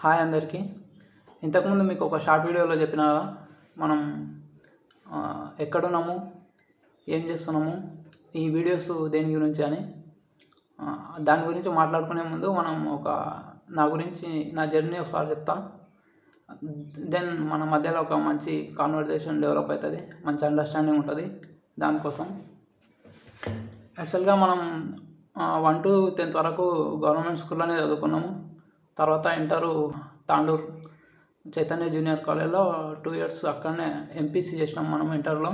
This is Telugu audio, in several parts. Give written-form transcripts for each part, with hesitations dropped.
హాయ్ అందరికీ. ఇంతకుముందు మీకు ఒక షార్ట్ వీడియోలో చెప్పిన కదా మనం ఎక్కడున్నాము, ఏం చేస్తున్నాము, ఈ వీడియోస్ దేని గురించి అని. దాని గురించి మాట్లాడుకునే ముందు మనం నా గురించి నా జర్నీ ఒకసారి చెప్తాను. దెన్ మన మధ్యలో ఒక మంచి కాన్వర్జేషన్ డెవలప్ అవుతుంది, మంచి అండర్స్టాండింగ్ ఉంటుంది. దానికోసం యాక్చువల్గా మనం 1 to 10th వరకు గవర్నమెంట్ స్కూల్లోనే చదువుకున్నాము. తర్వాత ఇంటరు తాండూరు చైతన్య జూనియర్ కాలేజ్లో 2 years అక్కడనే ఎంపీసీ చేసినాం మనం ఇంటర్లో.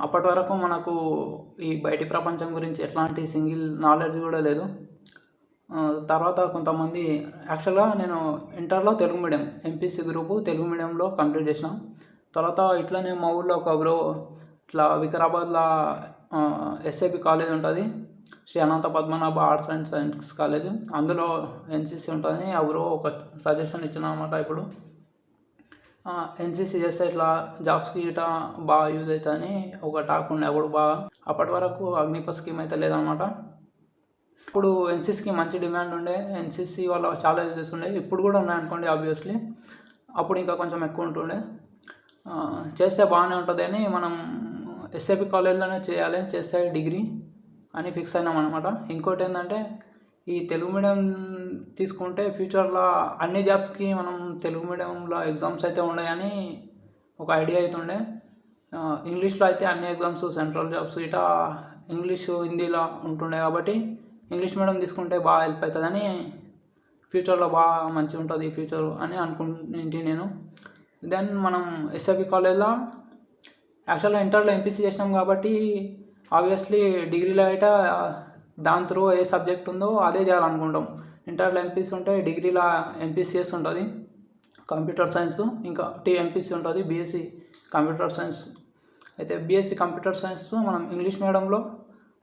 అప్పటి వరకు మనకు ఈ బయటి ప్రపంచం గురించి ఎట్లాంటి సింగిల్ నాలెడ్జ్ కూడా లేదు. తర్వాత కొంతమంది యాక్చువల్గా నేను ఇంటర్లో Telugu medium MPC group Telugu మీడియంలో కంప్లీట్ చేసిన. తర్వాత ఇట్లనే మా ఊళ్ళో ఒక బ్రో ఇట్లా వికారాబాద్లో ఎస్ఏపి కాలేజ్ ఉంటుంది, Sri Ananta Padmanabha arts and science college, అందులో ఎన్సీసీ ఉంటుంది. ఎవరో ఒక సజెషన్ ఇచ్చిన అనమాట. ఇప్పుడు ఎన్సీసీ చేస్తే ఇట్లా జాబ్స్కి ఇట్లా బాగా యూజ్ అవుతుందని ఒక టాక్ ఉండే అప్పుడు బాగా. అప్పటి వరకు అగ్నిపథ్ స్కీమ్ అయితే లేదనమాట. ఇప్పుడు ఎన్సీసీకి మంచి డిమాండ్ ఉండే, ఎన్సీసీ వల్ల చాలా యూజెస్ ఉండే, ఇప్పుడు కూడా ఉన్నాయనుకోండి ఆబ్వియస్లీ. అప్పుడు ఇంకా కొంచెం ఎక్కువ ఉంటుండే. చేస్తే బాగానే ఉంటుంది అని మనం ఎస్ఏపి కాలేజ్లోనే చేస్తే డిగ్రీ అని ఫిక్స్ అయినాం అనమాట. ఇంకోటి ఏంటంటే ఈ తెలుగు మీడియం తీసుకుంటే ఫ్యూచర్లో అన్ని జాబ్స్కి మనం తెలుగు మీడియంలో ఎగ్జామ్స్ అయితే ఉన్నాయని ఒక ఐడియా అయితే ఉండే. ఇంగ్లీష్లో అయితే అన్ని ఎగ్జామ్స్ సెంట్రల్ జాబ్స్ ఇటా ఇంగ్లీషు హిందీలో ఉంటుండే కాబట్టి ఇంగ్లీష్ మీడియం తీసుకుంటే బాగా హెల్ప్ అవుతుందని, ఫ్యూచర్లో బాగా మంచిగా ఉంటుంది ఫ్యూచర్ అని అనుకుంటే నేను. దెన్ మనం ఎస్ఐపి కాలేజ్లో యాక్చువల్గా ఇంటర్లో ఎంపీసీ చేసినాం కాబట్టి ఆబ్వియస్లీ డిగ్రీలో అయితే దాని త్రూ ఏ సబ్జెక్ట్ ఉందో అదే చేయాలనుకుంటాం. ఇంటర్లో ఎంపీసీ ఉంటే డిగ్రీలో ఎంపీసీఎస్ ఉంటుంది కంప్యూటర్ సైన్స్, ఇంకా ఎంపీసీ ఉంటుంది బీఎస్సీ కంప్యూటర్ సైన్స్. అయితే బీఎస్సీ కంప్యూటర్ సైన్స్ మనం ఇంగ్లీష్ మీడియంలో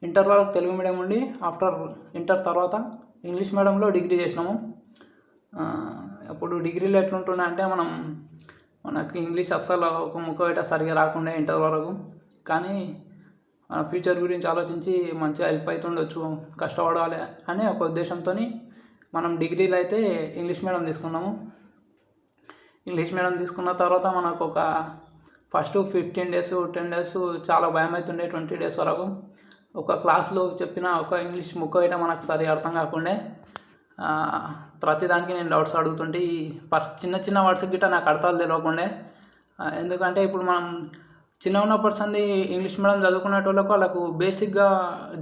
ఇంటర్ వరకు తెలుగు మీడియం ఉండి ఆఫ్టర్ ఇంటర్ తర్వాత ఇంగ్లీష్ మీడియంలో డిగ్రీ చేసినాము. అప్పుడు డిగ్రీలో ఎట్లుంటుండే అంటే మనకు ఇంగ్లీష్ అస్సలు ఒక ముక్క బయట సరిగా రాకుండా ఇంటర్ వరకు, కానీ మన ఫ్యూచర్ గురించి ఆలోచించి మంచిగా హెల్ప్ అవుతుండొచ్చు, కష్టపడాలి అనే ఒక ఉద్దేశంతో మనం డిగ్రీలో అయితే ఇంగ్లీష్ మీడియం తీసుకున్నాము. ఇంగ్లీష్ మీడియం తీసుకున్న తర్వాత మనకు ఒక ఫస్ట్ 15 days 10 days చాలా భయం అవుతుండే. 20 days వరకు ఒక క్లాస్లో చెప్పిన ఒక ఇంగ్లీష్ ముక్క అయితే మనకు సరిగా అర్థం కాకుండే. ప్రతిదానికి నేను డౌట్స్ అడుగుతుంటే చిన్న చిన్న వర్డ్స్ గిట్ట నాకు అర్థాలు తెలియకుండే. ఎందుకంటే ఇప్పుడు మనం చిన్న ఉన్నప్పటి సంది ఇంగ్లీష్ మీడియం చదువుకునేటోళ్ళకు వాళ్ళకు బేసిక్గా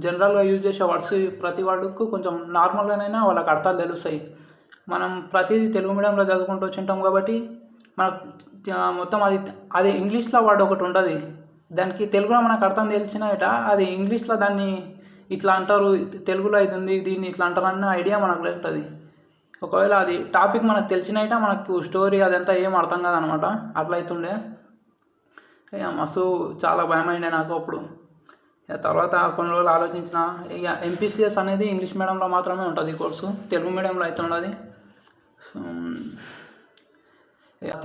జనరల్గా యూజ్ చేసే వర్డ్స్ ప్రతి వర్డ్కు కొంచెం నార్మల్గానైనా వాళ్ళకి అర్థాలు తెలుస్తాయి. మనం ప్రతిదీ తెలుగు మీడియంలో చదువుకుంటూ వచ్చింటాం కాబట్టి మనకు మొత్తం అది ఇంగ్లీష్లో వర్డ్ ఒకటి ఉంటుంది, దానికి తెలుగులో మనకు అర్థం తెలిసినట అది ఇంగ్లీష్లో దాన్ని ఇట్లా అంటారు, తెలుగులో ఇది ఉంది దీన్ని ఇట్లా అంటారు అన్న ఐడియా మనకు ఉంటుంది. ఒకవేళ అది టాపిక్ మనకు తెలిసినట మనకు స్టోరీ అదంతా ఏం అర్థం కాదనమాట. అట్లా అవుతుండే. మస్తు చాలా భయమైండే నాకు అప్పుడు. తర్వాత కొన్ని రోజులు ఆలోచించిన, ఇక ఎంపీసీఎస్ అనేది ఇంగ్లీష్ మీడియంలో మాత్రమే ఉంటుంది కోర్సు, తెలుగు మీడియంలో అయితే ఉండదు.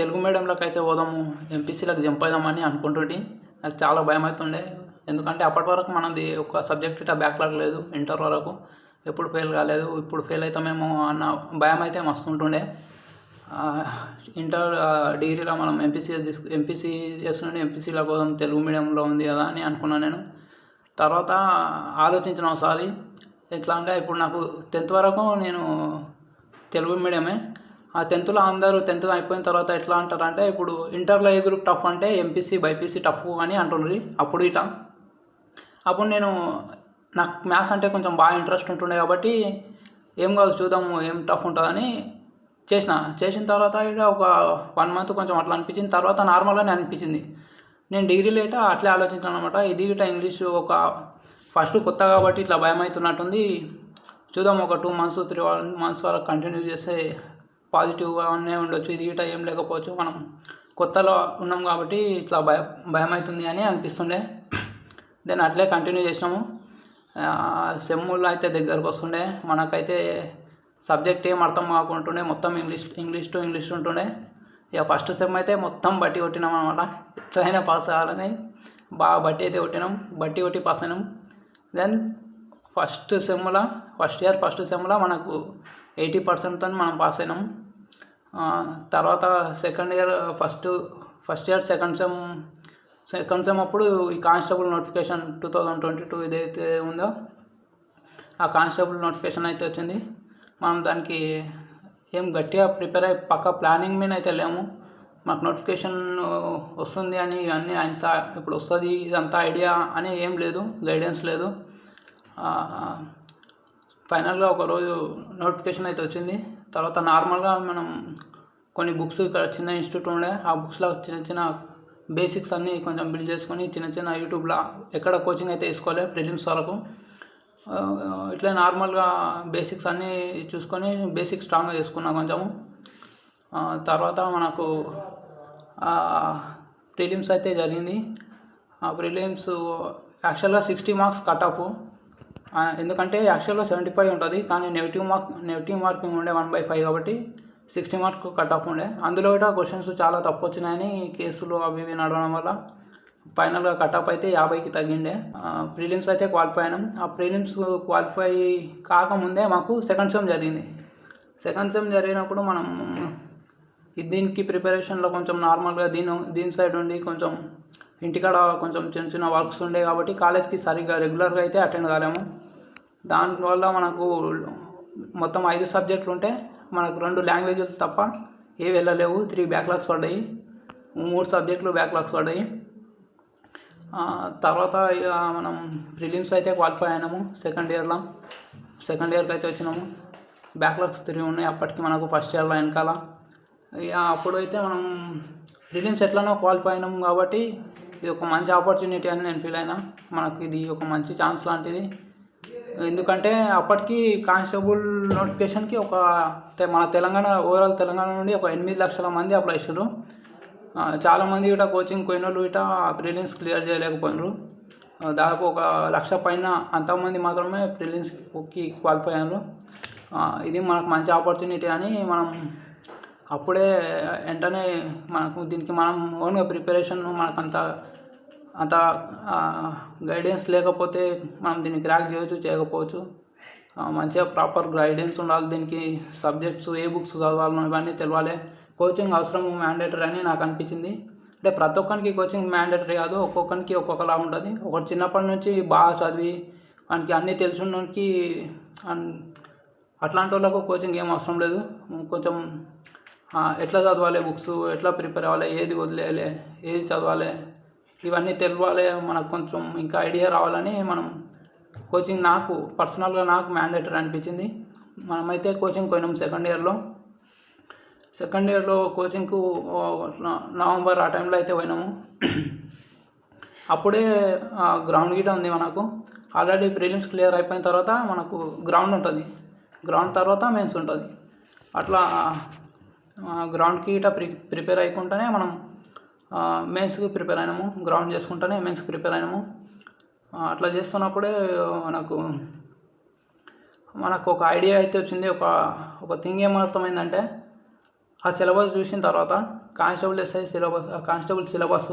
తెలుగు మీడియంలోకి అయితే పోదాము, ఎంపీసీలకు జంప్ అవుదామని అనుకుంటుంటే నాకు చాలా భయం అవుతుండే. ఎందుకంటే అప్పటి వరకు మనది ఒక సబ్జెక్ట్ ఇట్లా బ్యాక్లాగ్ లేదు, ఇంటర్ వరకు ఎప్పుడు ఫెయిల్ కాలేదు, ఇప్పుడు ఫెయిల్ అవుతామేమో అన్న భయం అయితే మస్తు ఉంటుండే. ఇంటర్ డిగ్రీలో మనం ఎంపీసీఎస్ నుండి ఎంపీసీలో కోసం తెలుగు మీడియంలో ఉంది కదా అని అనుకున్నాను నేను. తర్వాత ఆలోచించిన ఒకసారి ఎట్లా అంటే ఇప్పుడు నాకు 10th వరకు నేను తెలుగు మీడియమే. ఆ 10thలో అందరూ 10th అయిపోయిన తర్వాత ఎట్లా అంటారంటే ఇప్పుడు ఇంటర్లో ఏ గ్రూప్ టఫ్ అంటే ఎంపీసీ బైపీసీ టఫ్ అని అంటున్నారు అప్పుడు అప్పుడు నాకు మ్యాథ్స్ అంటే కొంచెం బాగా ఇంట్రెస్ట్ ఉంటుండే కాబట్టి ఏం కాదు చూద్దాము ఏం టఫ్ ఉంటుందని చేసిన తర్వాత ఇక ఒక 1 month కొంచెం అట్లా అనిపించింది. తర్వాత నార్మల్గానే అనిపించింది. నేను డిగ్రీలో అయితే అట్లే ఆలోచించాను అనమాట. ఇది ఇట్లా ఇంగ్లీషు ఒక ఫస్ట్ కొత్త కాబట్టి ఇట్లా భయం అవుతున్నట్టుంది, చూద్దాం ఒక 2 months 3 months వరకు కంటిన్యూ చేస్తే పాజిటివ్గానే ఉండొచ్చు, ఇది ఇట్లా ఏం లేకపోవచ్చు, మనం కొత్తలో ఉన్నాం కాబట్టి ఇట్లా భయం అవుతుంది అని అనిపిస్తుండే. దెన్ అట్లే కంటిన్యూ చేసినాము. సెమ్ముల్లో అయితే దగ్గరకు వస్తుండే, మనకైతే సబ్జెక్ట్ ఏం అర్థం కాకుంటుండే, మొత్తం ఇంగ్లీష్ టు ఇంగ్లీష్ ఉంటుండే. ఇక ఫస్ట్ సెమ్ అయితే మొత్తం బట్టి కొట్టినాం అనమాట. ఎట్లయినా పాస్ అవ్వాలని బాగా బట్టి అయితే కొట్టి పాస్ అయినాం. దెన్ ఫస్ట్ ఇయర్ ఫస్ట్ సెమ్లో మనకు 80%తో మనం పాస్ అయినాం. తర్వాత second year first year second sem అప్పుడు ఈ కానిస్టేబుల్ నోటిఫికేషన్ 2022 ఇదైతే ఉందో ఆ కానిస్టేబుల్ నోటిఫికేషన్ అయితే వచ్చింది. మనం దానికి ఏం గట్టిగా ప్రిపేర్ అయ్యి పక్క ప్లానింగ్ మీద అయితే లేము. మాకు నోటిఫికేషన్ వస్తుంది అని ఇవన్నీ అంత ఇప్పుడు వస్తుంది ఇదంతా ఐడియా అని ఏం లేదు, గైడెన్స్ లేదు. ఫైనల్గా ఒకరోజు నోటిఫికేషన్ అయితే వచ్చింది. తర్వాత నార్మల్గా మనం కొన్ని బుక్స్ ఇక్కడ చిన్న ఇన్స్టిట్యూట్ ఉండే ఆ బుక్స్లో చిన్న బేసిక్స్ అన్నీ కొంచెం బిల్డ్ చేసుకొని చిన్న యూట్యూబ్లో ఎక్కడ కోచింగ్ అయితే తీసుకోవాలి ప్రిలిమ్స్ వరకు ఇట్లా నార్మల్గా బేసిక్స్ అన్నీ చూసుకొని బేసిక్స్ స్ట్రాంగ్గా చేసుకున్నా కొంచెము. తర్వాత మనకు ప్రిలిమ్స్ అయితే జరిగింది. ఆ ప్రిలిమ్స్ యాక్చువల్గా 60 మార్క్స్ కట్ ఆఫ్, ఎందుకంటే యాక్చువల్గా 75 ఉంటుంది కానీ నెగిటివ్ మార్కింగ్ ఉండే 1/5 కాబట్టి 60 మార్క్ కట్ ఆఫ్ ఉండే. అందులో కూడా క్వశ్చన్స్ చాలా తప్పు వచ్చినాయని కేసులు అవి ఇవి నడవడం వల్ల ఫైనల్గా కట్ ఆఫ్ అయితే 50కి తగ్గిండే. ప్రిలిమ్స్ అయితే క్వాలిఫై అయినాం. ఆ ప్రిలిమ్స్ క్వాలిఫై కాకముందే మాకు సెకండ్ సెమ్ జరిగింది. సెకండ్ సెమ్ జరిగినప్పుడు మనం దీనికి ప్రిపరేషన్లో కొంచెం నార్మల్గా దీని సైడ్ ఉండి కొంచెం ఇంటికాడ కొంచెం చిన్న వర్క్స్ ఉండే కాబట్టి కాలేజ్కి సరిగ్గా రెగ్యులర్గా అయితే అటెండ్ కాలేము. దానివల్ల మనకు మొత్తం 5 సబ్జెక్టులు ఉంటే మనకు 2 లాంగ్వేజెస్ తప్ప ఏ వెళ్ళలేవు. 3 బ్యాక్లాగ్స్ పడ్డాయి, 3 సబ్జెక్టులు బ్యాక్లాగ్స్ పడ్డాయి. తర్వాత ఇక మనం ప్రిలిమ్స్ అయితే క్వాలిఫై అయినాము. సెకండ్ ఇయర్కి అయితే వచ్చినాము. బ్యాక్లాగ్స్ 3 ఉన్నాయి అప్పటికి మనకు ఫస్ట్ ఇయర్లో వెనకాల. ఇక అప్పుడు అయితే మనం ప్రిలిమ్స్ ఎట్లనో క్వాలిఫై అయినాము కాబట్టి ఇది ఒక మంచి ఆపర్చునిటీ అని నేను ఫీల్ అయినా. మనకు ఇది ఒక మంచి ఛాన్స్ లాంటిది. ఎందుకంటే అప్పటికి కానిస్టేబుల్ నోటిఫికేషన్కి మన ఓవరాల్ తెలంగాణ నుండి ఒక 8 లక్షల మంది అప్లై చేశారు. చాలామంది ఇట కోచింగ్ పోయిన వాళ్ళు ఇట ప్రిలిమ్స్ క్లియర్ చేయలేకపోయినారు. దాదాపు 1 లక్ష పైన అంతమంది మాత్రమే ప్రిలిమ్స్కి క్వాలిఫై అయ్యారు. ఇది మనకు మంచి ఆపర్చునిటీ అని మనం అప్పుడే వెంటనే మనకు దీనికి మనం ఓన్గా ప్రిపరేషన్ మనకు అంత గైడెన్స్ లేకపోతే మనం దీన్ని క్రాక్ చేయకపోవచ్చు. మంచిగా ప్రాపర్ గైడెన్స్ ఉండాలి. దీనికి సబ్జెక్ట్స్ ఏ బుక్స్ చదవాలో ఇవన్నీ తెలవాలి. కోచింగ్ అవసరం మ్యాండేటరీ అని నాకు అనిపించింది. అంటే ప్రతి ఒక్కరికి కోచింగ్ మ్యాండేటరీ కాదు, ఒక్కొక్కరికి ఒక్కొక్కలా ఉంటుంది. ఒకటి చిన్నప్పటి నుంచి బాగా చదివి వానికి అన్నీ తెలుసున్నోనికి అట్లాంటి వాళ్ళకు కోచింగ్ ఏం అవసరం లేదు. కొంచెం ఎట్లా చదవాలి, బుక్స్ ఎట్లా ప్రిపేర్ అవ్వాలి, ఏది వదిలేయాలి, ఏది చదవాలి ఇవన్నీ తెలవాలి. మనకు కొంచెం ఇంకా ఐడియా రావాలని మనం కోచింగ్ పర్సనల్గా నాకు మ్యాండేటరీ అనిపించింది. మనమైతే కోచింగ్ పోయినాం సెకండ్ ఇయర్లో కోచింగ్కు నవంబర్ ఆ టైంలో అయితే పోయినాము. అప్పుడే గ్రౌండ్ గిట ఉంది మనకు. ఆల్రెడీ ప్రిలిమ్స్ క్లియర్ అయిపోయిన తర్వాత మనకు గ్రౌండ్ ఉంటుంది. గ్రౌండ్ తర్వాత మెయిన్స్ ఉంటుంది. అట్లా గ్రౌండ్కి ఇట ప్రిపేర్ అయ్యకుండానే మనం మెయిన్స్కి ప్రిపేర్ అయినాము. గ్రౌండ్ చేసుకుంటూనే మెయిన్స్కి ప్రిపేర్ అయినాము. అట్లా చేస్తున్నప్పుడే మనకు ఒక ఐడియా అయితే వచ్చింది. ఒక థింగ్ ఏమర్థమైందంటే ఆ సిలబస్ చూసిన తర్వాత కానిస్టేబుల్ సిలబస్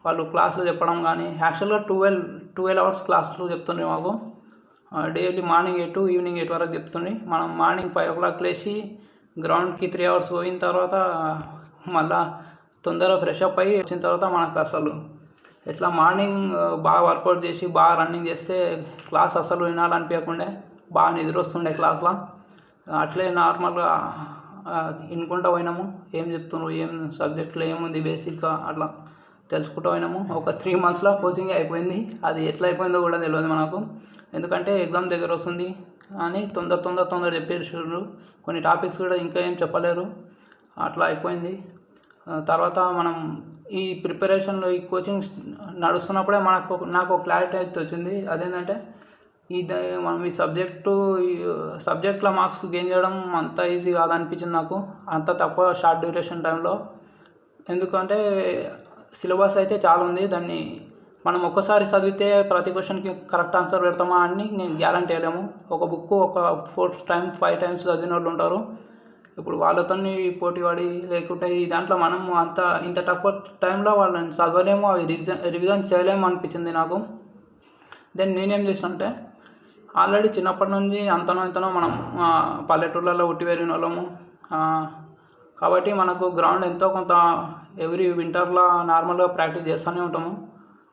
వాళ్ళు క్లాసులు చెప్పడం కానీ యాక్చువల్గా 12 అవర్స్ క్లాసులు చెప్తుండ్రి మాకు. డైలీ మార్నింగ్ 8 ఈవినింగ్ 8 వరకు చెప్తుండ్రి. మనం మార్నింగ్ 5 o'clock లేచి గ్రౌండ్కి 3 hours పోయిన తర్వాత మళ్ళా తొందరగా ఫ్రెష్ అప్ అయ్యి వచ్చిన తర్వాత మనకు అసలు ఎట్లా మార్నింగ్ బాగా వర్కౌట్ చేసి బాగా రన్నింగ్ చేస్తే క్లాస్ అసలు వినాలనిపించకుండా బాగా నిద్ర వస్తుండే క్లాస్లో. అట్లే నార్మల్గా వినుకుంటూ పోయినాము. ఏం చెప్తున్నారు, ఏం సబ్జెక్టులో ఏముంది బేసిక్గా అట్లా తెలుసుకుంటూ పోయినాము. ఒక 3 monthsలో కోచింగ్ అయిపోయింది. అది ఎట్లా అయిపోయిందో కూడా తెలియదు మనకు. ఎందుకంటే ఎగ్జామ్ దగ్గర వస్తుంది అని తొందర చెప్పేసారు. కొన్ని టాపిక్స్ కూడా ఇంకా ఏం చెప్పలేరు. అట్లా అయిపోయింది. తర్వాత మనం ఈ ప్రిపరేషన్లో ఈ కోచింగ్ నడుస్తున్నప్పుడే నాకు ఒక క్లారిటీ అయితే వచ్చింది. అదేంటంటే మనం ఈ సబ్జెక్ట్లో మార్క్స్ గెయిన్ చేయడం అంత ఈజీ కాదనిపించింది నాకు, అంత తక్కువ షార్ట్ డ్యూరేషన్ టైంలో. ఎందుకంటే సిలబస్ అయితే చాలా ఉంది. దాన్ని మనం ఒక్కసారి చదివితే ప్రతి క్వశ్చన్కి కరెక్ట్ ఆన్సర్ పెడతామా అని నేను గ్యారంటీ వేయలేము. ఒక బుక్ ఒక 4-5 times చదివిన వాళ్ళు ఉంటారు. ఇప్పుడు వాళ్ళతో పోటీ పడి లేకుంటే ఈ దాంట్లో మనం ఇంత తక్కువ టైంలో వాళ్ళని చదవలేము, అవి రివిజన్ చేయలేము అనిపించింది నాకు. దెన్ నేనేం చేసిన అంటే ఆల్రెడీ చిన్నప్పటి నుంచి అంతనో మనం పల్లెటూళ్ళలో ఉట్టి పెరిగిన వాళ్ళము. కాబట్టి మనకు గ్రౌండ్ ఎంతో కొంత ఎవ్రీ వింటర్లో నార్మల్గా ప్రాక్టీస్ చేస్తూనే ఉంటాము.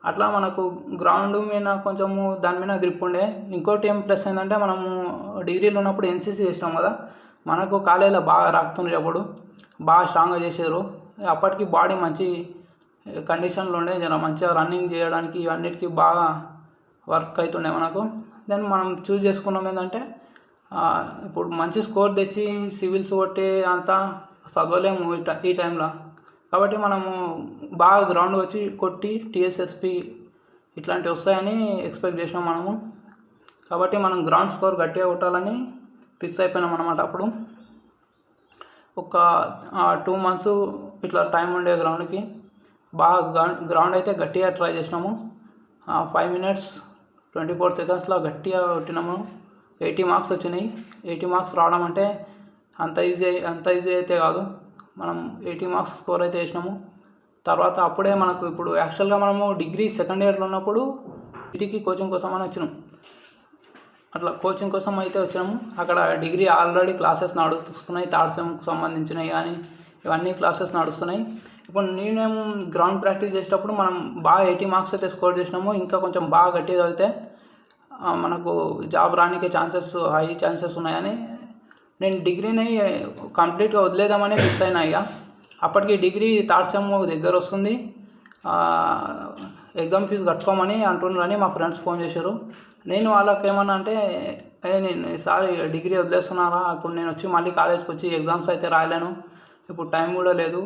అట్లా మనకు గ్రౌండ్ మీద కొంచెము దాని మీద గ్రిప్ ఉండే. ఇంకోటి ఏం ప్లస్ ఏంటంటే మనము డిగ్రీలో ఉన్నప్పుడు ఎన్సీసీ చేసినాం కదా, మనకు కాలేజీలో బాగా రాకుతుండే, అప్పుడు బాగా స్ట్రాంగ్గా చేసారు. అప్పటికి బాడీ మంచి కండిషన్లో ఉండే, జర మంచిగా రన్నింగ్ చేయడానికి ఇవన్నిటికీ బాగా వర్క్ అవుతుండే మనకు. దెన్ మనం చూస్ చేసుకున్నాం ఏంటంటే ఇప్పుడు మంచి స్కోర్ తెచ్చి సివిల్స్ కొట్టే అంతా చదవలేము ఈ టైంలో. కాబట్టి మనము బాగా గ్రౌండ్ వచ్చి కొట్టి టీఎస్ఎస్పి ఇట్లాంటివి వస్తాయని ఎక్స్పెక్ట్ చేసినాం మనము. కాబట్టి మనం గ్రౌండ్ స్కోర్ గట్టిగా కొట్టాలని ఫిక్స్ అయిపోయినాం అన్నమాట. అప్పుడు ఒక 2 months ఇట్లా టైం ఉండే గ్రౌండ్కి. బాగా గ్రౌండ్ అయితే గట్టిగా ట్రై చేసినాము. 5 minutes 24 secondsలో గట్టిగా కొట్టినాము. 80 marks వచ్చినాయి. 80 marks రావడం అంటే అంత ఈజీ అయితే కాదు. మనం 80 marks స్కోర్ అయితే వేసినాము. తర్వాత అప్పుడే మనకు ఇప్పుడు యాక్చువల్గా మనము డిగ్రీ సెకండ్ ఇయర్లో ఉన్నప్పుడు ఇంటికి కోచింగ్ కోసం అని వచ్చినాం. అట్లా కోచింగ్ కోసం అయితే వచ్చాము. అక్కడ డిగ్రీ ఆల్రెడీ క్లాసెస్ నడుస్తున్నాయి, థర్డ్ సెమ్కి సంబంధించినవి కానీ ఇవన్నీ క్లాసెస్ నడుస్తున్నాయి. ఇప్పుడు నేనేమో గ్రౌండ్ ప్రాక్టీస్ చేసేటప్పుడు మనం బాగా 80 marks అయితే స్కోర్ చేసినాము. ఇంకా కొంచెం బాగా గట్టిగా చదివితే మనకు జాబ్ రానికే హై ఛాన్సెస్ ఉన్నాయని నేను డిగ్రీని కంప్లీట్గా వదిలేద్దామని ఫిక్స్ అయినా. ఇక అప్పటికి డిగ్రీ థర్డ్ సెమ్ దగ్గర వస్తుంది, ఎగ్జామ్ ఫీజు కట్టుకోమని అంటున్నారని మా ఫ్రెండ్స్ ఫోన్ చేశారు. నేను వాళ్ళకి ఏమన్నా అంటే నేను ఈసారి డిగ్రీ వదిలేస్తున్నారా, ఇప్పుడు నేను వచ్చి మళ్ళీ కాలేజ్కి వచ్చి ఎగ్జామ్స్ అయితే రాయలేను, ఇప్పుడు టైం కూడా లేదు,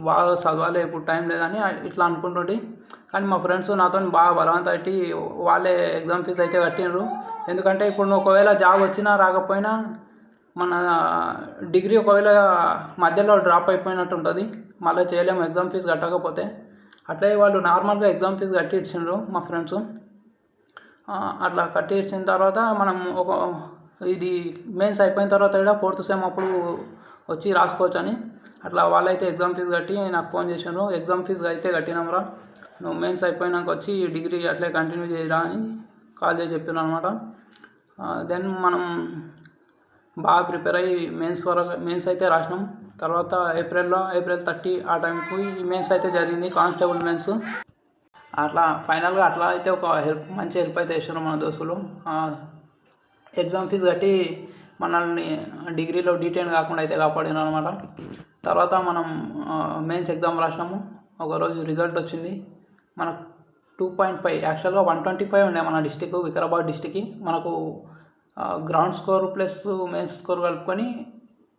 బాగా చదవాలి, ఇప్పుడు టైం లేదని ఇట్లా అనుకుంటుంటే. కానీ మా ఫ్రెండ్స్ నాతో బాగా బలవంతం పెట్టి వాళ్ళే ఎగ్జామ్ ఫీజు అయితే కట్టినారు. ఎందుకంటే ఇప్పుడు ఒకవేళ జాబ్ వచ్చినా రాకపోయినా మన డిగ్రీ ఒకవేళ మధ్యలో డ్రాప్ అయిపోయినట్టు ఉంటుంది, మళ్ళీ చేయలేము ఎగ్జామ్ ఫీజు కట్టకపోతే. అట్లే వాళ్ళు నార్మల్గా ఎగ్జామ్ ఫీజు కట్టి ఇచ్చిండ్రు మా ఫ్రెండ్స్. అట్లా కట్టి ఇచ్చిన తర్వాత మనం ఇది మెయిన్స్ అయిపోయిన తర్వాత కూడా 4th సెమ్ అప్పుడు వచ్చి రాసుకోవచ్చు అని అట్లా వాళ్ళైతే ఎగ్జామ్ ఫీజు కట్టి నాకు ఫోన్ చేశారు. ఎగ్జామ్ ఫీజు అయితే కట్టినాంరా, నువ్వు మెయిన్స్ అయిపోయినాక వచ్చి డిగ్రీ అట్లే కంటిన్యూ చేయరా అని కాల్ చేసి చెప్పాను అనమాట. దెన్ మనం బాగా ప్రిపేర్ అయ్యి మెయిన్స్ అయితే రాసినాం. తర్వాత ఏప్రిల్ 30 ఆ టైంకి మెయిన్స్ అయితే జరిగింది, కానిస్టేబుల్ మెయిన్స్. అట్లా ఫైనల్గా అట్లా అయితే ఒక మంచి హెల్ప్ అయితే చేశారు మన దోస్తులు. ఎగ్జామ్ ఫీజు కట్టి మనల్ని డిగ్రీలో డీటెయిన్ కాకుండా అయితే కాపాడినారు అనమాట. తర్వాత మనం మెయిన్స్ ఎగ్జామ్ రాసినాము. ఒకరోజు రిజల్ట్ వచ్చింది. మనకు 2.5, యాక్చువల్గా 125 ఉండే మన డిస్టిక్, వికారాబాద్ డిస్టిక్కి. మనకు ground score plus mains score కలుపుకొని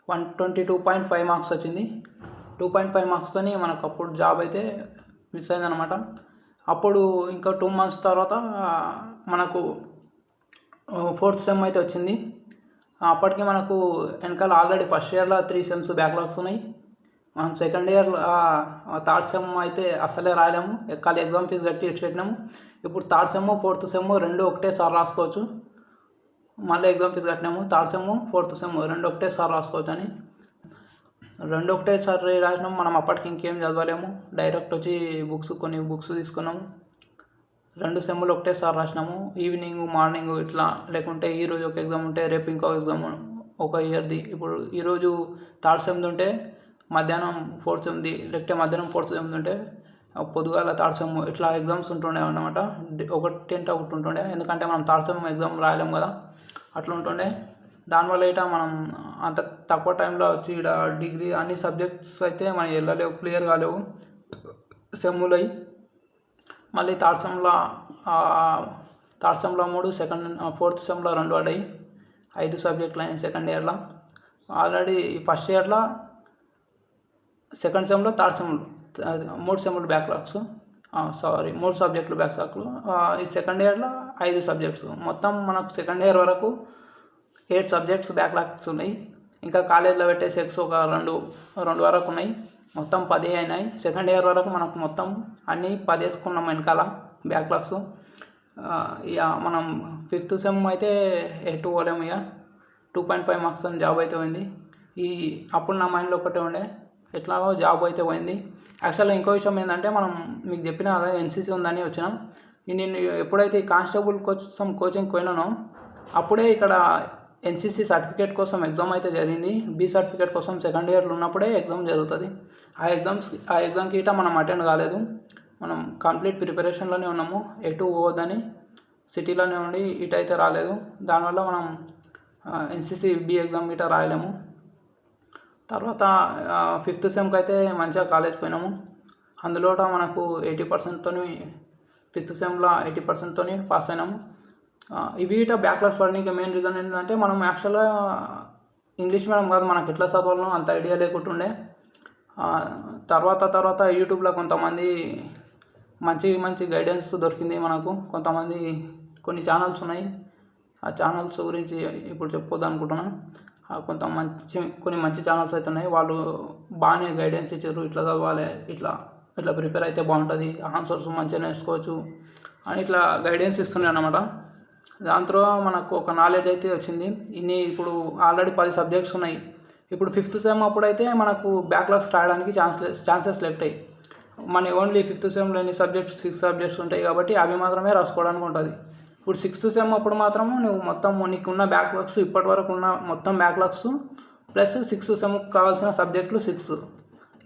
122.5 మార్క్స్ వచ్చింది. 2.5 మార్క్స్తో మనకు అప్పుడు జాబ్ అయితే మిస్ అయిందనమాట. అప్పుడు ఇంకా 2 months తర్వాత మనకు 4th సెమ్ అయితే వచ్చింది. అప్పటికి మనకు వెనకాల ఆల్రెడీ ఫస్ట్ ఇయర్లో 3 sems బ్యాక్లాగ్స్ ఉన్నాయి. మనం సెకండ్ ఇయర్ థర్డ్ సెమ్ అయితే అసలే రాయలేము, ఖాళీ ఎగ్జామ్ ఫీజు కట్టి ఇచ్చిపెట్టినాము. ఇప్పుడు థర్డ్ సెమ్ 4th సెమ్ రెండు ఒకటేసారి రాసుకోవచ్చు. మళ్ళీ ఎగ్జామ్ ఫీజు కట్టినాము, థర్డ్ సెమ్ 4th సెమ్ రెండు ఒకటేసారి రాసుకోవచ్చు అని. రెండు ఒకటేసారి రాసినాము. మనం అప్పటికి ఇంకేం చదవలేము, డైరెక్ట్ వచ్చి కొన్ని బుక్స్ తీసుకున్నాము. 2 సెమ్లు ఒకటేసారి రాసినాము, ఈవినింగ్ మార్నింగ్ ఇట్లా. లేకుంటే ఈరోజు ఒక ఎగ్జామ్ ఉంటే రేపు ఇంకో ఎగ్జామ్ ఒక ఇయర్ది. ఇప్పుడు ఈరోజు థర్డ్ సెమ్ది ఉంటే మధ్యాహ్నం 4th సెమ్ది, లేకపోతే మధ్యాహ్నం 4th సెమ్ది ఉంటే పొద్దుగాల థర్డ్ సెమ్, ఇట్లా ఎగ్జామ్స్ ఉంటుండే అన్నమాట. ఒకటి ఉంటుండే, ఎందుకంటే మనం థర్డ్ సెమ్ ఎగ్జామ్ రాయలేము కదా, అట్లా ఉంటుండే. దానివల్ల ఇట మనం అంత తక్కువ టైంలో వచ్చి ఇక్కడ డిగ్రీ అన్ని సబ్జెక్ట్స్ అయితే మనం వెళ్ళలేవు, క్లియర్ కాలేవు సెమ్ములు అయ్యి. మళ్ళీ థర్డ్ సెమ్లో 3, 4th సెమ్లో 2 పడ్డాయి. 5 సబ్జెక్టులు అయినాయి సెకండ్ ఇయర్లో. ఆల్రెడీ ఫస్ట్ ఇయర్లో సెకండ్ సెమ్లో థర్డ్ సెమ్లో 3 సెమ్లు బ్యాక్లాగ్స్, 3 సబ్జెక్టులు బ్యాక్లాగ్లు. ఈ సెకండ్ ఇయర్లో 5 సబ్జెక్ట్స్. మొత్తం మనకు సెకండ్ ఇయర్ వరకు 8 సబ్జెక్ట్స్ బ్యాక్లాగ్స్ ఉన్నాయి. ఇంకా కాలేజీలో పెట్టే సెక్స్ ఒక 2 వరకు ఉన్నాయి. మొత్తం 10 అయినాయి. సెకండ్ ఇయర్ వరకు మనకు మొత్తం అన్నీ 10 వేసుకున్నాం వెనకాల బ్యాక్లాగ్స్. ఇక మనం 5th సెమ్ అయితే ఎటు పోలేము. ఇక 2.5 మార్క్స్ అని జాబ్ అయితే పోయింది. అప్పుడు నా మైండ్లో ఒకటే ఉండే, ఎట్లాగో జాబ్ అయితే పోయింది. యాక్చువల్గా ఇంకో విషయం ఏంటంటే, మనం మీకు చెప్పిన కదా ఎన్సీసీ ఉందని వచ్చినాం. నేను ఎప్పుడైతే కానిస్టేబుల్ కోసం కోచింగ్ పోయినానో అప్పుడే ఇక్కడ ఎన్సీసీ సర్టిఫికేట్ కోసం ఎగ్జామ్ అయితే జరిగింది. బి సర్టిఫికేట్ కోసం సెకండ్ ఇయర్లో ఉన్నప్పుడే ఎగ్జామ్ జరుగుతుంది. ఆ ఎగ్జామ్కి ఇట మనం అటెండ్ కాలేదు. మనం కంప్లీట్ ప్రిపరేషన్లోనే ఉన్నాము. ఎటు పోవద్దని సిటీలోనే ఉండి ఇటు అయితే రాలేదు. దానివల్ల మనం ఎన్సీసీ బి ఎగ్జామ్ ఇట రాయలేము. తర్వాత 5th సెమ్కి అయితే మంచిగా కాలేజ్ పోయినాము. అందులో మనకు 80%తో 5th సెమ్లో 80%తో పాస్ అయినాము. ఇవి ఇట బ్యాక్లాగ్స్ పడడానికి మెయిన్ రీజన్ ఏంటంటే మనం యాక్చువల్గా ఇంగ్లీష్ మీడియం కాదు, మనకు ఎట్లా చదవాలో అంత ఐడియా లేకుంటుండే. తర్వాత యూట్యూబ్లో కొంతమంది మంచి గైడెన్స్ దొరికింది మనకు. కొన్ని ఛానల్స్ ఉన్నాయి. ఆ ఛానల్స్ గురించి ఇప్పుడు చెప్పొద్దు అనుకుంటున్నాను. కొన్ని మంచి ఛానల్స్ అయితే ఉన్నాయి. వాళ్ళు బాగానే గైడెన్స్ ఇచ్చారు. ఇట్లా చదవాలి, ఇట్లా ప్రిపేర్ అయితే బాగుంటుంది, ఆన్సర్స్ మంచిగా నేర్చుకోవచ్చు అని ఇట్లా గైడెన్స్ ఇస్తున్నాయి అన్నమాట. దాంతో మనకు ఒక నాలెడ్జ్ అయితే వచ్చింది. ఇప్పుడు ఆల్రెడీ 10 సబ్జెక్ట్స్ ఉన్నాయి. ఇప్పుడు 5th సెమ్ అప్పుడైతే మనకు బ్యాక్లాగ్స్ రాయడానికి ఛాన్సెస్ లెఫ్ట్. మన ఓన్లీ 5th సెమ్లో ఎన్ని సబ్జెక్ట్స్ 6 సబ్జెక్ట్స్ ఉంటాయి కాబట్టి అవి మాత్రమే రాసుకోవడానికి ఉంటుంది. ఇప్పుడు 6th సెమ్ అప్పుడు మాత్రము నువ్వు మొత్తం నీకున్న బ్యాక్లాగ్స్ ఇప్పటి వరకు ఉన్న మొత్తం బ్యాక్లాగ్స్ ప్లస్ 6th సెమ్కి కావాల్సిన సబ్జెక్టులు 6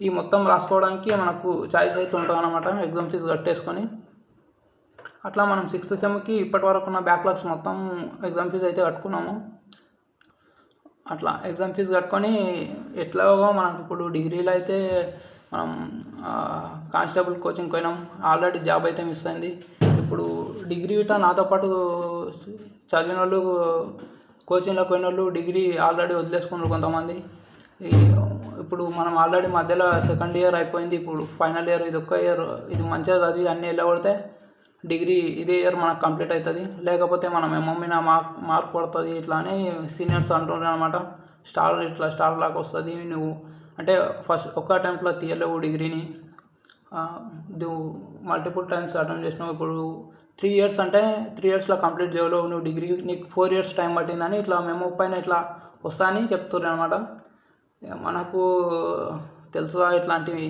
ఈ మొత్తం రాసుకోవడానికి మనకు చాయిస్ అయితే ఉంటుంది అన్నమాట. ఎగ్జామ్ ఫీజు కట్టేసుకొని అట్లా మనం 6th సెమ్కి ఇప్పటి వరకు ఉన్న బ్యాక్లాగ్స్ మొత్తం ఎగ్జామ్ ఫీజు అయితే కట్టుకున్నాము. అట్లా ఎగ్జామ్ ఫీజు కట్టుకొని ఎట్లాగో మనకు ఇప్పుడు డిగ్రీలో అయితే మనం కానిస్టేబుల్ కోచింగ్ పోయినాం. ఆల్రెడీ జాబ్ అయితే మిస్ అయింది. ఇప్పుడు డిగ్రీ నాతో పాటు చదివిన వాళ్ళు, కోచింగ్లో పోయిన వాళ్ళు డిగ్రీ ఆల్రెడీ వదిలేసుకున్నారు కొంతమంది. ఇప్పుడు మనం ఆల్రెడీ మధ్యలో సెకండ్ ఇయర్ అయిపోయింది. ఇప్పుడు ఫైనల్ ఇయర్, ఇది ఒక్క ఇయర్, ఇది మంచిగా చదివి అన్నీ వెళ్ళగొడితే డిగ్రీ ఇదే ఇయర్ మనకు కంప్లీట్ అవుతుంది. లేకపోతే మనం ఎంఎంఈన మార్క్ పడుతుంది ఇట్లా అని సీనియర్స్ అంటున్నారు అనమాట. స్టార్ లాగా వస్తుంది, నువ్వు అంటే ఫస్ట్ ఒక్క అటెంప్ట్లో తీయలేవు డిగ్రీని, నువ్వు మల్టిపుల్ టైమ్స్ అటెంప్ట్ చేసినావు. ఇప్పుడు 3 ఇయర్స్ అంటే 3 ఇయర్స్లో కంప్లీట్ చేయలేవు నువ్వు డిగ్రీ, నీకు 4 ఇయర్స్ టైం పట్టిందని ఇట్లా మెమో పైన ఇట్లా వస్తా అని చెప్తున్నారు అనమాట. మనకు తెలుసుగా ఇట్లాంటివి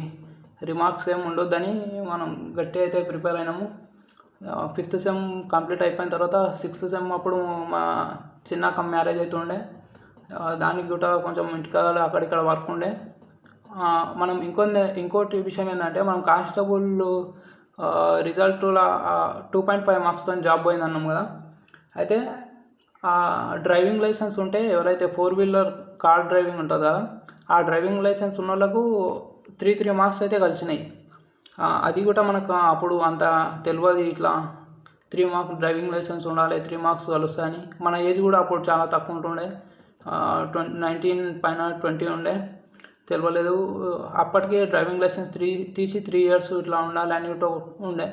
రిమార్క్స్ ఏమి ఉండొద్దని మనం గట్టిగా అయితే ప్రిపేర్ అయినాము. 5th సెమ్ కంప్లీట్ అయిపోయిన తర్వాత 6th సెమ్ అప్పుడు మా చిన్నక్క మ్యారేజ్ అయితే ఉండే. దానికి కూడా కొంచెం ఇంటికాడ అక్కడిక్కడ వర్క్ ఉండే. మనం ఇంకోటి విషయం ఏంటంటే మనం కానిస్టేబుల్ రిజల్ట్లో 2.5 మార్క్స్తో జాబ్ పోయింది అన్నాం కదా. అయితే డ్రైవింగ్ లైసెన్స్ ఉంటే ఎవరైతే 4 వీలర్ కార్ డ్రైవింగ్ ఉంటుంది కదా, ఆ డ్రైవింగ్ లైసెన్స్ ఉన్న వాళ్ళకు 3 మార్క్స్ అయితే కలిసినాయి. అది కూడా మనకు అప్పుడు అంత తెలియదు, ఇట్లా 3 మార్క్స్ డ్రైవింగ్ లైసెన్స్ ఉండాలి, 3 మార్క్స్ కలుస్తాయని. మన ఏజ్ కూడా అప్పుడు చాలా తక్కువ ఉంటుండే, 19 పైన 20 ఉండే, తెలియలేదు. అప్పటికే డ్రైవింగ్ లైసెన్స్ తీసి 3 ఇయర్స్ ఇట్లా ఉండాలి అని ఉండే.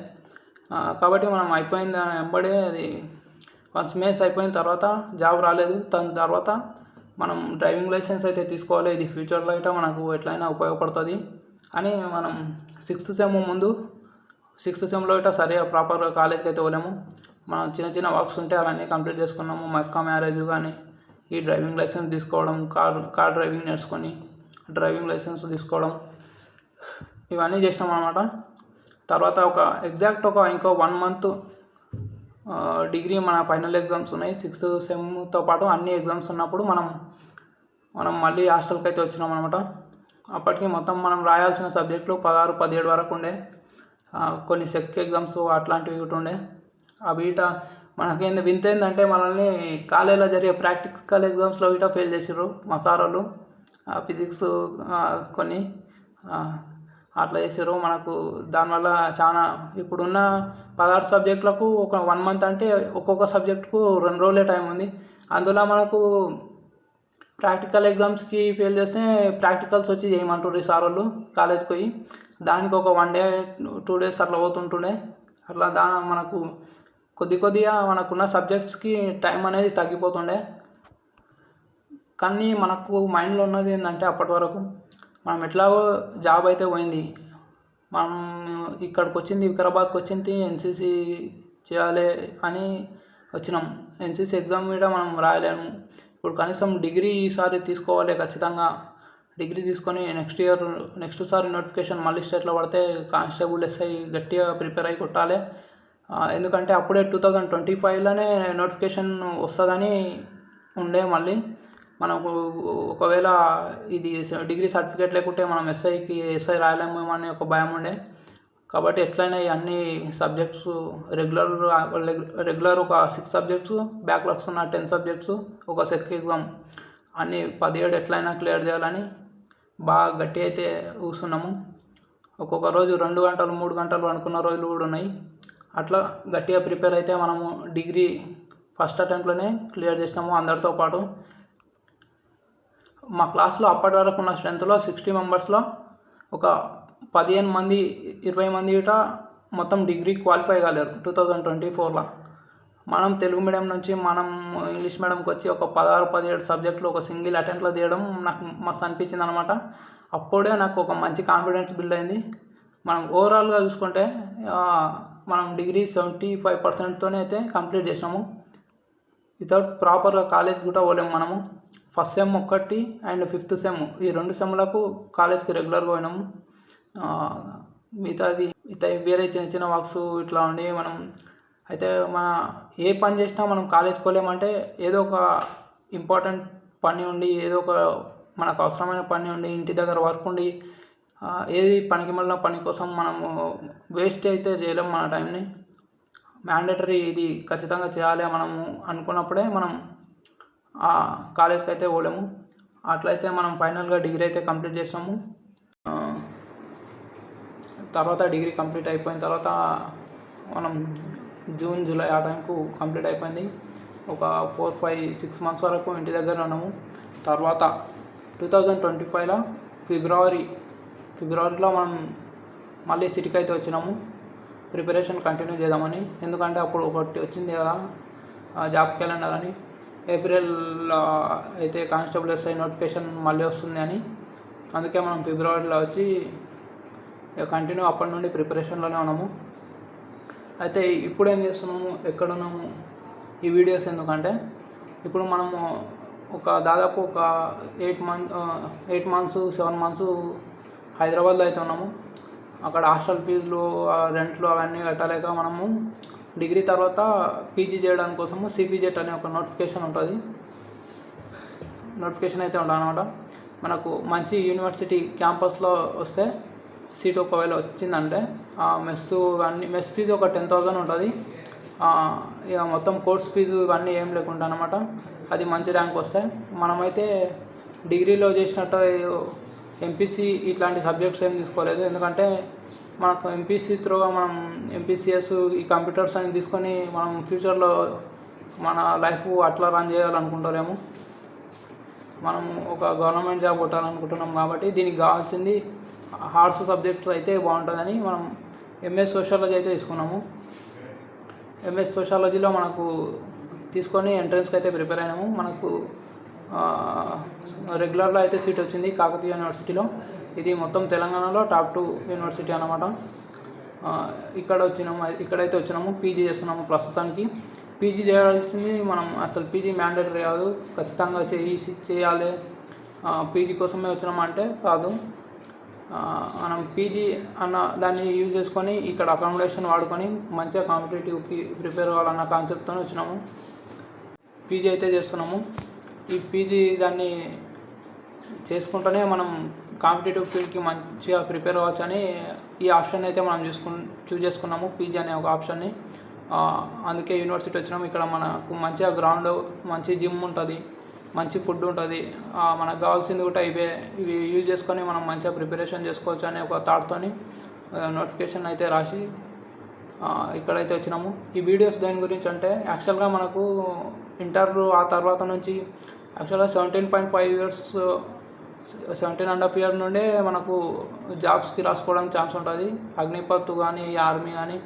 కాబట్టి మనం అయిపోయింది వెంబడే అది వన్స్ మేస్ అయిపోయిన తర్వాత జాబ్ రాలేదు. దాని తర్వాత మనం డ్రైవింగ్ లైసెన్స్ అయితే తీసుకోవాలి, ఇది ఫ్యూచర్లో అయితే మనకు ఎట్లయినా ఉపయోగపడుతుంది అని మనం 6th సెమ్ ముందు 6th సెమ్లో అయితే సరే ప్రాపర్గా కాలేజ్కి అయితే వెళ్ళాము. మనం చిన్న వర్క్స్ ఉంటే అవన్నీ కంప్లీట్ చేసుకున్నాము. మా అక్క మ్యారేజ్ కానీ ఈ డ్రైవింగ్ లైసెన్స్ తీసుకోవడం, కార్ డ్రైవింగ్ నేర్చుకొని డ్రైవింగ్ లైసెన్స్ తీసుకోవడం ఇవన్నీ చేసాం అన్నమాట. తర్వాత ఇంకో 1 మంత్ డిగ్రీ మన ఫైనల్ ఎగ్జామ్స్ ఉన్నాయి. 6th సెమ్తో పాటు అన్ని ఎగ్జామ్స్ ఉన్నప్పుడు మనం మళ్ళీ హాస్టల్కి అయితే వచ్చినాం అనమాట. అప్పటికి మొత్తం మనం రాయాల్సిన సబ్జెక్టులు 16-17 వరకు ఉండే. కొన్ని సెక్ ఎగ్జామ్స్ అట్లాంటివి కూడా ఉండే. అవి మనకి వింత ఏంటంటే మనల్ని కాలేజీలో జరిగే ప్రాక్టికల్ ఎగ్జామ్స్లో ఇటా ఫెయిల్ చేసారు మా సార్ వాళ్ళు. ఫిజిక్స్ కొన్ని అట్లా చేసారు మనకు. దానివల్ల చాలా ఇప్పుడున్న 16 సబ్జెక్టులకు ఒక 1 మంత్ అంటే ఒక్కొక్క సబ్జెక్టుకు 2 రోజులే టైం ఉంది. అందులో మనకు ప్రాక్టికల్ ఎగ్జామ్స్కి ఫెయిల్ చేస్తే ప్రాక్టికల్స్ వచ్చి చేయమంటారు ఈ సార్ వాళ్ళు కాలేజ్కి పోయి. దానికి ఒక 1 డే 2 డేస్ అట్లా పోతుంటుండే. అట్లా మనకు కొద్దిగా మనకున్న సబ్జెక్ట్స్కి టైం అనేది తగ్గిపోతుండే. కానీ మనకు మైండ్లో ఉన్నది ఏంటంటే అప్పటి వరకు మనం ఎట్లాగో జాబ్ అయితే పోయింది, మనం ఇక్కడికి వచ్చింది, వికారాబాద్కి వచ్చింది ఎన్సీసీ చేయాలి అని వచ్చినాం. ఎన్సీసీ ఎగ్జామ్ మీద మనం రాయలేము. ఇప్పుడు కనీసం డిగ్రీ ఈసారి తీసుకోవాలి ఖచ్చితంగా. డిగ్రీ తీసుకొని నెక్స్ట్ సారి నోటిఫికేషన్ మళ్ళీ స్టేట్లో పడితే కానిస్టేబుల్ ఎస్ఐ గట్టిగా ప్రిపేర్ అయ్యి కొట్టాలి. ఎందుకంటే అప్పుడే 2025లోనే నోటిఫికేషన్ వస్తుందని ఉండే. మళ్ళీ మనకు ఒకవేళ ఇది డిగ్రీ సర్టిఫికేట్ లేకుంటే మనం ఎస్ఐ రాయలేమో అని ఒక భయం ఉండే. కాబట్టి ఎట్లయినా ఈ అన్ని సబ్జెక్ట్స్ రెగ్యులర్ ఒక 6 సబ్జెక్ట్స్, బ్యాక్లాగ్స్ ఉన్న 10 సబ్జెక్ట్స్, ఒక సెక్ ఎగ్జామ్ అన్ని 17 ఎట్లయినా క్లియర్ చేయాలని బాగా గట్టి అయితే కూర్చున్నాము. ఒక్కొక్క రోజు 2 గంటలు 3 గంటలు అనుకున్న రోజులు కూడా ఉన్నాయి. అట్లా గట్టిగా ప్రిపేర్ అయితే మనము డిగ్రీ ఫస్ట్ అటెంప్ట్లోనే క్లియర్ చేసినాము అందరితో పాటు. మా క్లాస్లో అప్పటి వరకు ఉన్న స్ట్రెంత్లో 60 మెంబర్స్లో ఒక 15 మంది 20 మంది ఇట మొత్తం డిగ్రీ క్వాలిఫై కాలేరు 2024లో. మనం తెలుగు మీడియం నుంచి మనం ఇంగ్లీష్ మీడియంకి వచ్చి ఒక 16-17 సబ్జెక్టులు ఒక సింగిల్ అటెంప్ట్లో తీయడం నాకు మస్తు అనిపించింది అనమాట. అప్పుడే నాకు ఒక మంచి కాన్ఫిడెన్స్ బిల్డ్ అయింది. మనం ఓవరాల్గా చూసుకుంటే మనం డిగ్రీ 75%తోనే అయితే కంప్లీట్ చేసినాము. వితౌట్ ప్రాపర్గా కాలేజ్ కూడా పోలేము మనము. ఫస్ట్ సెమ్ ఒక్కటి అండ్ 5th సెమ్ ఈ 2 సెమ్లకు కాలేజ్కి రెగ్యులర్గా పోయినాము. మిగతా వేరే చిన్న చిన్న వర్క్స్ ఇట్లా ఉండి మనం అయితే మన ఏ పని చేసినా మనం కాలేజ్కి పోలేమంటే ఏదో ఒక ఇంపార్టెంట్ పని ఉండి, ఏదో ఒక మనకు అవసరమైన పని ఉండి, ఇంటి దగ్గర వర్క్ ఉండి, ఏది పనికి మళ్ళీ పని కోసం మనము వేస్ట్ అయితే చేయలేము మన టైంని. మ్యాండేటరీ ఇది ఖచ్చితంగా చేయాలి మనము అనుకున్నప్పుడే మనం కాలేజ్కి అయితే పోలేము. అట్లయితే మనం ఫైనల్గా డిగ్రీ అయితే కంప్లీట్ చేసాము. తర్వాత డిగ్రీ కంప్లీట్ అయిపోయిన తర్వాత మనం జూన్ జూలై ఆ టైంకు కంప్లీట్ అయిపోయింది. ఒక 4-5-6 మంత్స్ వరకు ఇంటి దగ్గర ఉన్నాము. తర్వాత 2025లో ఫిబ్రవరిలో మనం మళ్ళీ సిటీకి అయితే వచ్చినాము ప్రిపరేషన్ కంటిన్యూ చేద్దామని. ఎందుకంటే అప్పుడు ఒకటి వచ్చింది కదా జాబ్ క్యాలెండర్ అని. ఏప్రిల్లో అయితే కానిస్టేబుల్ ఎస్ఐ నోటిఫికేషన్ మళ్ళీ వస్తుంది అని, అందుకే మనం ఫిబ్రవరిలో వచ్చి కంటిన్యూ అప్పటి నుండి ప్రిపరేషన్లోనే ఉన్నాము. అయితే ఇప్పుడు ఏం చేస్తున్నాము, ఎక్కడున్నాము, ఈ వీడియోస్ ఎందుకంటే ఇప్పుడు మనము దాదాపు ఒక 8 మంత్స్ 7 మంత్స్ హైదరాబాద్లో అయితే ఉన్నాము. అక్కడ హాస్టల్ ఫీజులు, రెంట్లు అవన్నీ కట్టలేక మనము డిగ్రీ తర్వాత పీజీ చేయడానికి కోసము సిపిజెట్ అనే ఒక నోటిఫికేషన్ ఉంటుంది. నోటిఫికేషన్ అయితే ఉంటుంది అన్నమాట. మనకు మంచి యూనివర్సిటీ క్యాంపస్లో వస్తే సీట్ ఒకవేళ వచ్చిందంటే మెస్ ఫీజు ఒక 10,000 ఉంటుంది. ఇక మొత్తం కోర్స్ ఫీజు ఇవన్నీ ఏం లేకుండా అనమాట. అది మంచి ర్యాంక్ వస్తే మనమైతే డిగ్రీలో చేసినట్టు ఎంపీసీ ఇట్లాంటి సబ్జెక్ట్స్ ఏం తీసుకోలేదు. ఎందుకంటే మనకు ఎంపీసీ త్రూగా మనం ఎంపీసీఎస్ ఈ కంప్యూటర్స్ అని తీసుకొని మనం ఫ్యూచర్లో మన లైఫ్ అట్లా రన్ చేయాలనుకుంటారేమో. మనం ఒక గవర్నమెంట్ జాబ్ కొట్టాలనుకుంటున్నాం కాబట్టి దీనికి కావాల్సింది ఆర్ట్స్ సబ్జెక్ట్స్ అయితే బాగుంటుందని మనం ఎంఎస్ సోషాలజీ అయితే తీసుకున్నాము. ఎంఎస్ సోషాలజీలో మనకు తీసుకొని ఎంట్రన్స్కి అయితే ప్రిపేర్ అయినాము. మనకు రెగ్యులర్లో అయితే సీట్ వచ్చింది కాకతీయ యూనివర్సిటీలో. ఇది మొత్తం తెలంగాణలో టాప్ 2 యూనివర్సిటీ అన్నమాట. ఇక్కడైతే వచ్చినాము. పీజీ చేస్తున్నాము ప్రస్తుతానికి. పీజీ చేయాల్సింది మనం అసలు పీజీ మ్యాండేటరీ కాదు, ఖచ్చితంగా చేయాలి. పీజీ కోసమే వచ్చినామంటే కాదు. మనం పీజీ అన్న దాన్ని యూజ్ చేసుకొని ఇక్కడ అకామిడేషన్ వాడుకొని మంచిగా కాంపిటేటివ్కి ప్రిపేర్ అవ్వాలన్న కాన్సెప్ట్తో వచ్చినాము. పీజీ అయితే చేస్తున్నాము. ఈ పీజీ దాన్ని చేసుకుంటూనే మనం కాంపిటేటివ్ ఫీల్డ్కి మంచిగా ప్రిపేర్ అవ్వచ్చని ఈ ఆప్షన్ అయితే మనం చూస్ చేసుకున్నాము, పీజీ అనే ఒక ఆప్షన్ని. అందుకే యూనివర్సిటీ వచ్చినాము. ఇక్కడ మనకు మంచిగా గ్రౌండ్, మంచి జిమ్ ఉంటుంది, మంచి ఫుడ్ ఉంటుంది. మనకు కావాల్సింది కూడా ఇవి యూజ్ చేసుకొని మనం మంచిగా ప్రిపరేషన్ చేసుకోవచ్చు అనే ఒక థాట్తోని నోటిఫికేషన్ అయితే రాసి ఇక్కడైతే వచ్చినాము. ఈ వీడియోస్ దేని గురించి అంటే యాక్చువల్గా మనకు ఇంటర్ ఆ తర్వాత నుంచి యాక్చువల్గా 17.5 years 17.5 years నుండే మనకు జాబ్స్కి రాసుకోవడానికి ఛాన్స్ ఉంటుంది. అగ్నిపత్ కానీ ఆర్మీ కానీ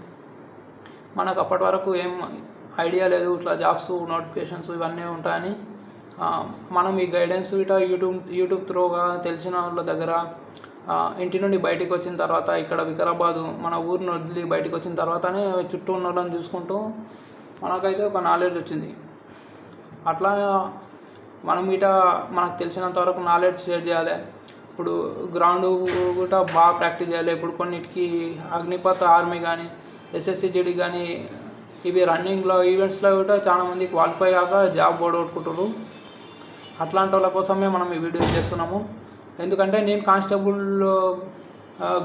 మనకు అప్పటి వరకు ఏం ఐడియా లేదు ఇట్లా జాబ్స్ నోటిఫికేషన్స్ ఇవన్నీ ఉంటాయని. మనం ఈ గైడెన్స్ ఇట్లా యూట్యూబ్ త్రూగా తెలిసిన వాళ్ళ దగ్గర ఇంటి నుండి బయటికి వచ్చిన తర్వాత ఇక్కడ వికారాబాదు మన ఊరిని వదిలి బయటికి వచ్చిన తర్వాతనే చుట్టూ ఉన్న వాళ్ళని చూసుకుంటూ మనకైతే ఒక నాలెడ్జ్ వచ్చింది. అట్లా మనం మనకు తెలిసినంత వరకు నాలెడ్జ్ షేర్ చేయాలి. ఇప్పుడు గ్రౌండ్ కూడా బాగా ప్రాక్టీస్ చేయాలి. ఇప్పుడు కొన్నిటికి అగ్నిపత్ ఆర్మీ కానీ SSC-GD కానీ ఇవి రన్నింగ్లో ఈవెంట్స్లో కూడా చాలామంది క్వాలిఫై కాక జాబ్ ఓడగొట్టుకుంటారు. అట్లాంటి వాళ్ళ కోసమే మనం ఈ వీడియో చేస్తున్నాము. ఎందుకంటే నేను కానిస్టేబుల్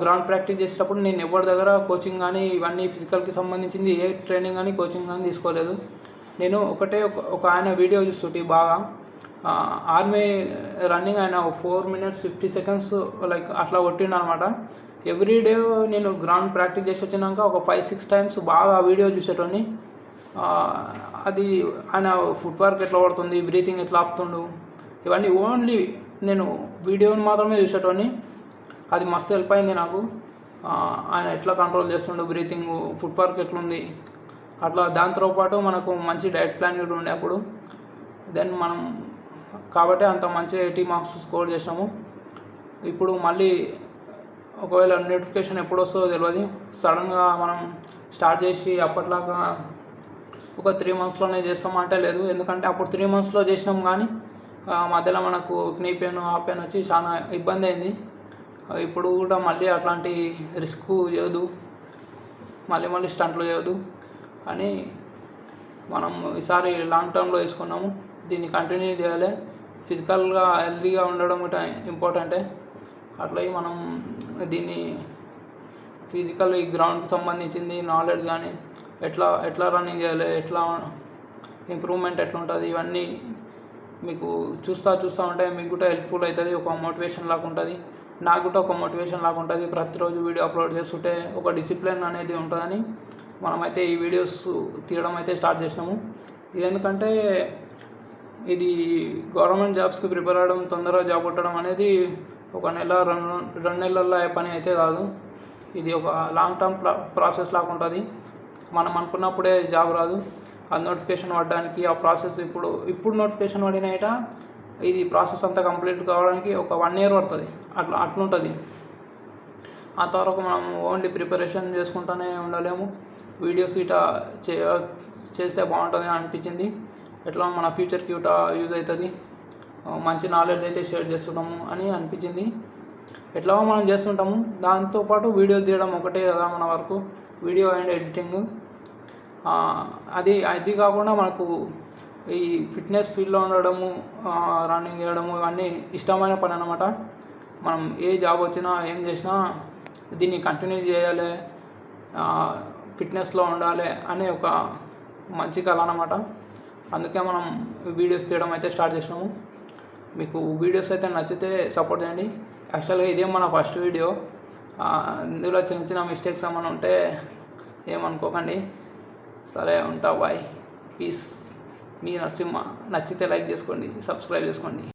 గ్రౌండ్ ప్రాక్టీస్ చేసేటప్పుడు నేను ఎవరి దగ్గర కోచింగ్ కానీ ఇవన్నీ ఫిజికల్కి సంబంధించింది ఏ ట్రైనింగ్ కానీ కోచింగ్ కానీ తీసుకోలేదు. నేను ఒక ఆయన వీడియో చూస్తుంటే బాగా ఆర్మీ రన్నింగ్ ఆయన 4 minutes 50 seconds లైక్ అట్లా కొట్టిండు అనమాట. ఎవ్రీడే నేను గ్రౌండ్ ప్రాక్టీస్ చేసి వచ్చినాక ఒక 5-6 times బాగా వీడియో చూసేటోని. అది ఆయన ఫుట్ వర్క్ ఎట్లా పడుతుంది, బ్రీతింగ్ ఎట్లా ఆపుతుండు, ఇవన్నీ ఓన్లీ నేను వీడియోని మాత్రమే చూసేటోని. అది మస్తు హెల్ప్ అయింది నాకు. ఆయన ఎట్లా కంట్రోల్ చేస్తుండు, బ్రీతింగ్, ఫుట్ వర్క్ ఎట్లుంది అట్లా. దాంతోపాటు మనకు మంచి డైట్ ప్లాన్ కూడా ఉండే అప్పుడు. దెన్ మనం కాబట్టి అంత మంచి 80 marks స్కోర్ చేసాము. ఇప్పుడు మళ్ళీ ఒకవేళ నోటిఫికేషన్ ఎప్పుడు వస్తుందో తెలియదు. సడన్గా మనం స్టార్ట్ చేసి అప్పట్లాగా ఒక 3 monthsలోనే చేస్తామంటే లేదు. ఎందుకంటే అప్పుడు 3 monthsలో చేసినాం కానీ మధ్యలో మనకు క్నీ పెయిన్ ఆ పెయిన్ వచ్చి చాలా ఇబ్బంది అయింది. ఇప్పుడు కూడా మళ్ళీ అట్లాంటి రిస్క్ చేయదు, మళ్ళీ స్టంట్లు చేయదు అని మనం ఈసారి లాంగ్ టర్మ్లో తీసుకున్నాము. దీన్ని కంటిన్యూ చేయాలి. ఫిజికల్గా హెల్తీగా ఉండడం కూడా ఇంపార్టెంటే. అట్లా మనం దీన్ని ఫిజికల్ ఈ గ్రౌండ్కి సంబంధించింది నాలెడ్జ్ కానీ ఎట్లా రన్నింగ్ చేయాలి, ఎట్లా ఇంప్రూవ్మెంట్ ఎట్లా ఉంటుంది, ఇవన్నీ మీకు చూస్తూ ఉంటే మీకు కూడా హెల్ప్ఫుల్ అవుతుంది. ఒక మోటివేషన్ లాగా ఉంటుంది, నాకు కూడా ఒక మోటివేషన్ లాగా ఉంటుంది. ప్రతిరోజు వీడియో అప్లోడ్ చేస్తుంటే ఒక డిసిప్లిన్ అనేది ఉంటుందని మనమైతే ఈ వీడియోస్ తీయడం అయితే స్టార్ట్ చేసినాము. ఇది ఎందుకంటే ఇది గవర్నమెంట్ జాబ్స్కి ప్రిపేర్ అవ్వడం, తొందరగా జాబ్ కొట్టడం అనేది ఒక నెల 2 నెలల్లో అయ్యే పని అయితే కాదు. ఇది ఒక లాంగ్ టర్మ్ ప్రాసెస్ లాగా ఉంటుంది. మనం అనుకున్నప్పుడే జాబ్ రాదు. ఆ నోటిఫికేషన్ పడడానికి ఆ ప్రాసెస్ ఇప్పుడు నోటిఫికేషన్ పడినట ఇది ప్రాసెస్ అంతా కంప్లీట్ కావడానికి ఒక 1 year పడుతుంది. అట్లుంటుంది. ఆ తర్వాత మనం ఓన్లీ ప్రిపరేషన్ చేసుకుంటూనే ఉండలేము. వీడియోస్ ఇట్లా చేస్తే బాగుంటుంది అనిపించింది. ఎట్లా మన ఫ్యూచర్కి ఇట్లా యూజ్ అవుతుంది, మంచి నాలెడ్జ్ అయితే షేర్ చేస్తున్నాము అని అనిపించింది. ఎట్లా మనం చేస్తుంటాము. దాంతోపాటు వీడియో తీయడం ఒకటే కదా మన వరకు, వీడియో అండ్ ఎడిటింగ్. అది కాకుండా మనకు ఈ ఫిట్నెస్ ఫీల్డ్లో ఉండడము, రన్నింగ్ చేయడము ఇవన్నీ ఇష్టమైన పని అన్నమాట. మనం ఏ జాబ్ వచ్చినా ఏం చేసినా దీన్ని కంటిన్యూ చేయాలి, ఫిట్నెస్లో ఉండాలి అనే ఒక మంచి కళ అన్నమాట. అందుకే మనం వీడియోస్ తీయడం అయితే స్టార్ట్ చేసినాము. మీకు వీడియోస్ అయితే నచ్చితే సపోర్ట్ చేయండి. యాక్చువల్గా ఇదే మన ఫస్ట్ వీడియో. ఇందులో చిన్న మిస్టేక్స్ ఏమైనా ఉంటే ఏమనుకోకండి. సరే ఉంటా, బాయ్, పీస్. మీ నరసింహ. నచ్చితే లైక్ చేసుకోండి, సబ్స్క్రైబ్ చేసుకోండి.